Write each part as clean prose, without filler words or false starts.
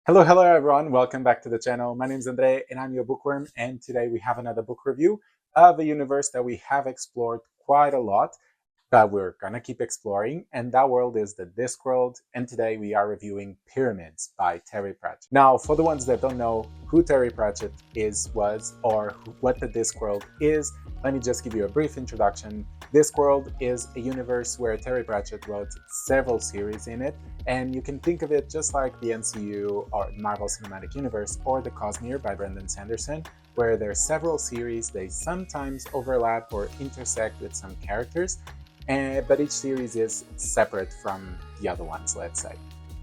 Hello everyone, welcome back to the channel. My name is Andre and I'm your bookworm, and today we have another book review of a universe that we have explored quite a lot, but we're gonna keep exploring, and that world is the Discworld, and today we are reviewing Pyramids by Terry Pratchett. Now, for the ones that don't know who Terry Pratchett was, or what the Discworld is, let me just give you a brief introduction. Discworld is a universe where Terry Pratchett wrote several series in it, and you can think of it just like the MCU or Marvel Cinematic Universe or the Cosmere by Brandon Sanderson, where there are several series. They sometimes overlap or intersect with some characters, but each series is separate from the other ones, let's say.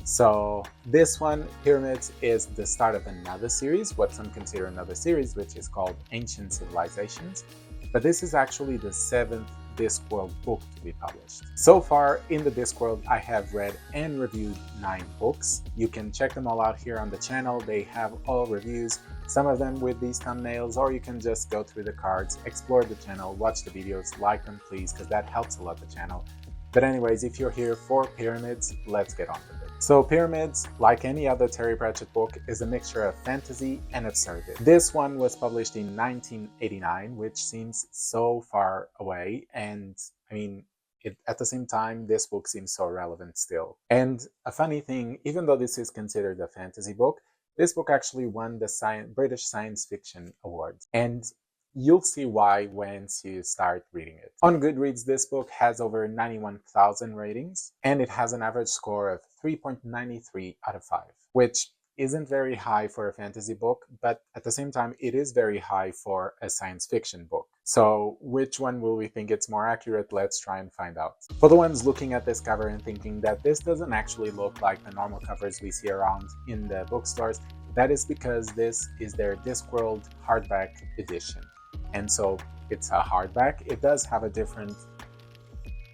So this one, Pyramids, is the start of another series, what some consider another series, which is called Ancient Civilizations. But this is actually the 7th Discworld book to be published. So far in the Discworld, I have read and reviewed 9 books. You can check them all out here on the channel. They have all reviews, some of them with these thumbnails, or you can just go through the cards, explore the channel, watch the videos, like them please, because that helps a lot the channel. But anyways, if you're here for Pyramids, let's get on with it. So Pyramids, like any other Terry Pratchett book, is a mixture of fantasy and absurdity. This one was published in 1989, which seems so far away, and I mean, at the same time, this book seems so relevant still. And a funny thing, even though this is considered a fantasy book, this book actually won the British Science Fiction Award. And you'll see why once you start reading it. On Goodreads, this book has over 91,000 ratings, and it has an average score of 3.93 out of 5, which isn't very high for a fantasy book, but at the same time, it is very high for a science fiction book. So which one will we think it's more accurate? Let's try and find out. For the ones looking at this cover and thinking that this doesn't actually look like the normal covers we see around in the bookstores, that is because this is their Discworld hardback edition. And so it's a hardback. It does have a different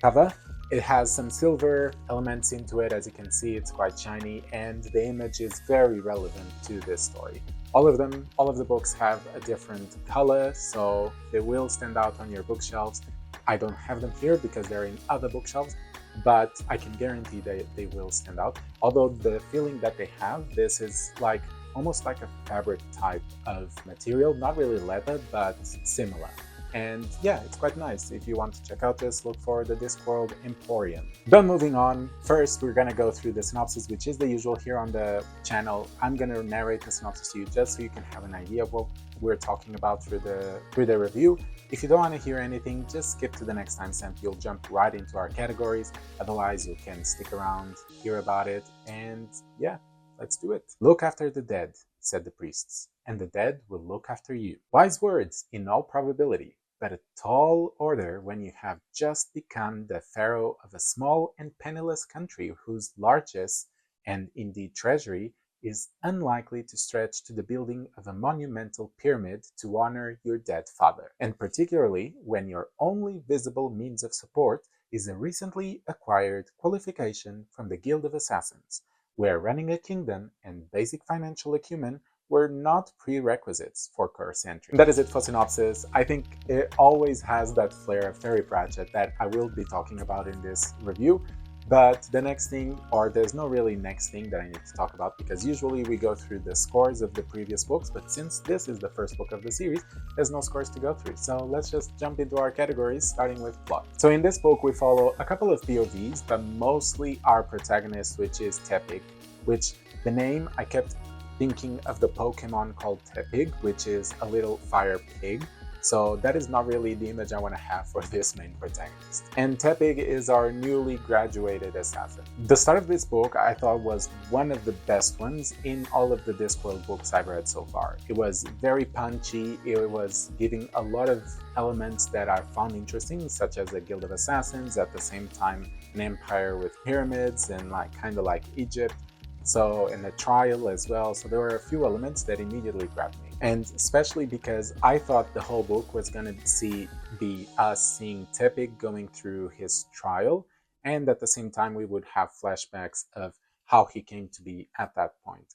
cover. It has some silver elements into it. As you can see, it's quite shiny, and the image is very relevant to this story. All of the books have a different color, so they will stand out on your bookshelves. I don't have them here because they're in other bookshelves, but I can guarantee that they will stand out. Although the feeling that they have, this is like almost like a fabric type of material, not really leather, but similar. And yeah, it's quite nice. If you want to check out this, look for the Discworld Emporium. But moving on, first we're gonna go through the synopsis, which is the usual here on the channel. I'm gonna narrate the synopsis to you just so you can have an idea of what we're talking about through the review. If you don't want to hear anything, just skip to the next timestamp. You'll jump right into our categories. Otherwise, you can stick around, hear about it, and yeah, let's do it. Look after the dead, said the priests, and the dead will look after you. Wise words in all probability, but a tall order when you have just become the pharaoh of a small and penniless country whose largesse, and indeed treasury, is unlikely to stretch to the building of a monumental pyramid to honor your dead father, and particularly when your only visible means of support is a recently acquired qualification from the Guild of Assassins, where running a kingdom and basic financial acumen were not prerequisites for course entry. That is it for Synopsis. I think it always has that flair of Terry Pratchett that I will be talking about in this review. But the next thing, or there's no really next thing that I need to talk about, because usually we go through the scores of the previous books, but since this is the first book of the series, there's no scores to go through. So let's just jump into our categories, starting with plot. So in this book, we follow a couple of POVs, but mostly our protagonist, which is Tepig, which the name, I kept thinking of the Pokemon called Tepig, which is a little fire pig. So that is not really the image I want to have for this main protagonist. And Tepig is our newly graduated assassin. The start of this book I thought was one of the best ones in all of the Discworld books I've read so far. It was very punchy, it was giving a lot of elements that I found interesting, such as a Guild of Assassins, at the same time an empire with pyramids and kind of like Egypt. So, in the trial as well. So there were a few elements that immediately grabbed me. And especially because I thought the whole book was going to be us seeing Tepig going through his trial. And at the same time, we would have flashbacks of how he came to be at that point.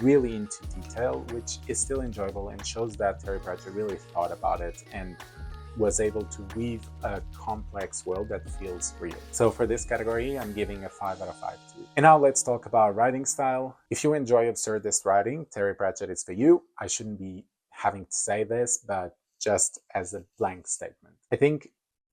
really into detail, which is still enjoyable and shows that Terry Pratchett really thought about it and was able to weave a complex world that feels real. So for this category, I'm giving a 5 out of 5 too. And now let's talk about writing style. If you enjoy absurdist writing, Terry Pratchett is for you. I shouldn't be having to say this, but just as a blank statement. I think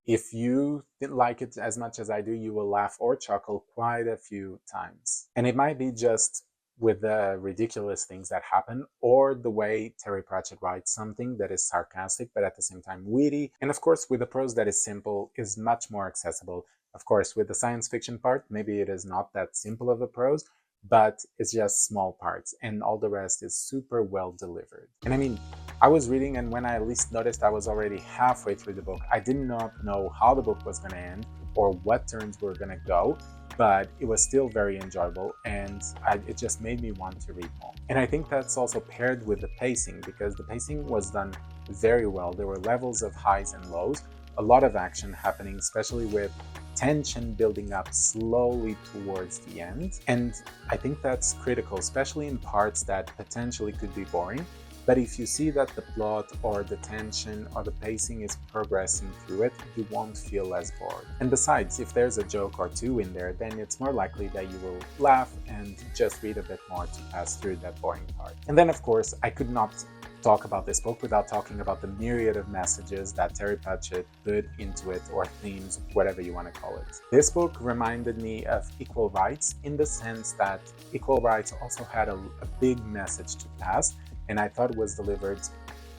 if you didn't like it as much as I do, you will laugh or chuckle quite a few times. And it might be just with the ridiculous things that happen, or the way Terry Pratchett writes something that is sarcastic but at the same time witty, and of course with a prose that is simple, is much more accessible. Of course with the science fiction part, maybe it is not that simple of a prose, but it's just small parts, and all the rest is super well delivered. And I mean, I was reading, and when I at least noticed I was already halfway through the book, I did not know how the book was going to end or what turns were going to go, but it was still very enjoyable, and it just made me want to read more. And I think that's also paired with the pacing, because the pacing was done very well. There were levels of highs and lows, a lot of action happening, especially with tension building up slowly towards the end. And I think that's critical, especially in parts that potentially could be boring. But if you see that the plot or the tension or the pacing is progressing through it, you won't feel as bored. And besides, if there's a joke or two in there, then it's more likely that you will laugh and just read a bit more to pass through that boring part. And then, of course, I could not talk about this book without talking about the myriad of messages that Terry Pratchett put into it, or themes, whatever you want to call it. This book reminded me of Equal Rights in the sense that Equal Rights also had a big message to pass, and I thought it was delivered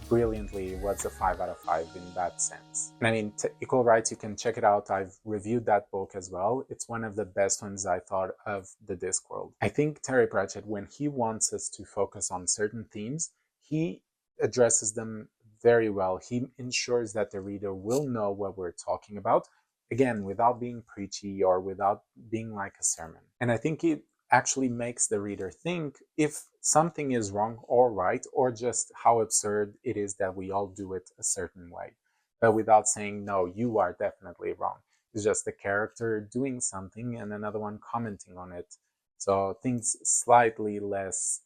brilliantly. It was a 5 out of 5 in that sense. And I mean, Equal Rights, you can check it out. I've reviewed that book as well. It's one of the best ones I thought of the Discworld. I think Terry Pratchett, when he wants us to focus on certain themes, he addresses them very well. He ensures that the reader will know what we're talking about, again, without being preachy or without being like a sermon. And I think it actually makes the reader think if something is wrong or right, or just how absurd it is that we all do it a certain way, but without saying, no, you are definitely wrong. It's just the character doing something and another one commenting on it. So things slightly less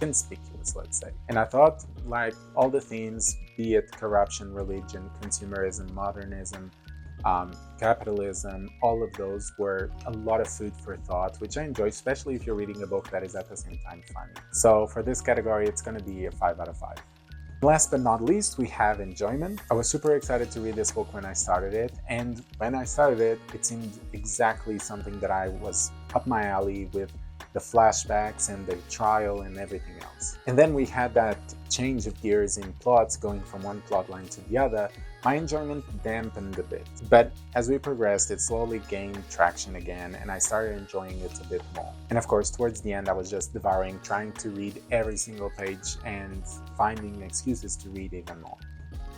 conspicuous, let's say. And I thought, like, all the themes, be it corruption, religion, consumerism, modernism, capitalism, all of those were a lot of food for thought, which I enjoy, especially if you're reading a book that is at the same time funny. So for this category, it's going to be a 5 out of 5. Last but not least, we have enjoyment. I was super excited to read this book when I started it, and when I started it, it seemed exactly something that I was up my alley with, the flashbacks and the trial and everything else. And then we had that change of gears in plots, going from one plot line to the other. My enjoyment dampened a bit, but as we progressed, it slowly gained traction again, and I started enjoying it a bit more. And of course, towards the end, I was just devouring, trying to read every single page and finding excuses to read even more.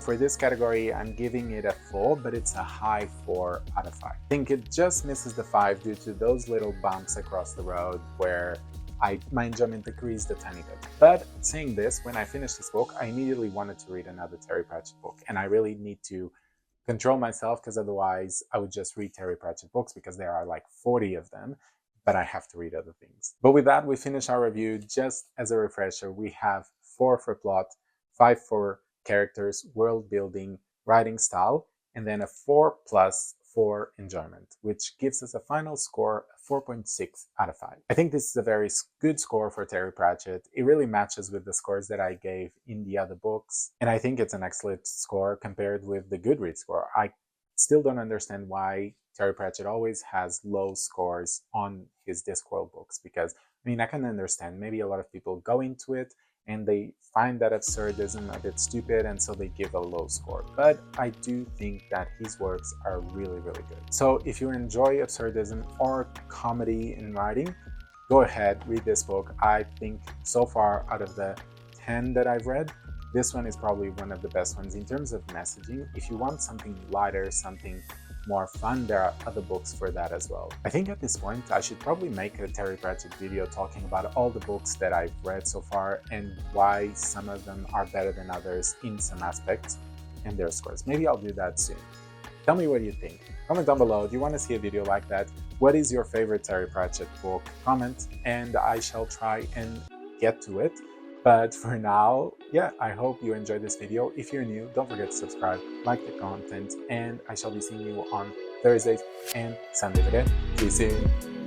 For this category, I'm giving it a 4, but it's a high 4 out of 5. I think it just misses the 5 due to those little bumps across the road where my enjoyment decreased a tiny bit. But saying this, when I finished this book, I immediately wanted to read another Terry Pratchett book, and I really need to control myself, because otherwise I would just read Terry Pratchett books, because there are like 40 of them, but I have to read other things. But with that, we finish our review. Just as a refresher, we have 4 for plot, 5 for characters, world building, writing style, and then a 4+ for enjoyment, which gives us a final score of 4.6 out of 5. I think this is a very good score for Terry Pratchett. It really matches with the scores that I gave in the other books, and I think it's an excellent score compared with the Goodreads score. I still don't understand why Terry Pratchett always has low scores on his Discworld books, because, I mean, I can understand maybe a lot of people go into it and they find that absurdism a bit stupid, and so they give a low score. But I do think that his works are really, really good. So if you enjoy absurdism or comedy in writing, go ahead, read this book. I think so far, out of the 10 that I've read, this one is probably one of the best ones in terms of messaging. If you want something lighter, something more fun, there are other books for that as well. I think at this point I should probably make a Terry Pratchett video talking about all the books that I've read so far and why some of them are better than others in some aspects and their scores. Maybe I'll do that soon. Tell me what you think. Comment down below. Do you want to see a video like that? What is your favorite Terry Pratchett book? Comment, and I shall try and get to it. But for now, yeah, I hope you enjoyed this video. If you're new, don't forget to subscribe, like the content, and I shall be seeing you on Thursdays and Sundays again. See you soon.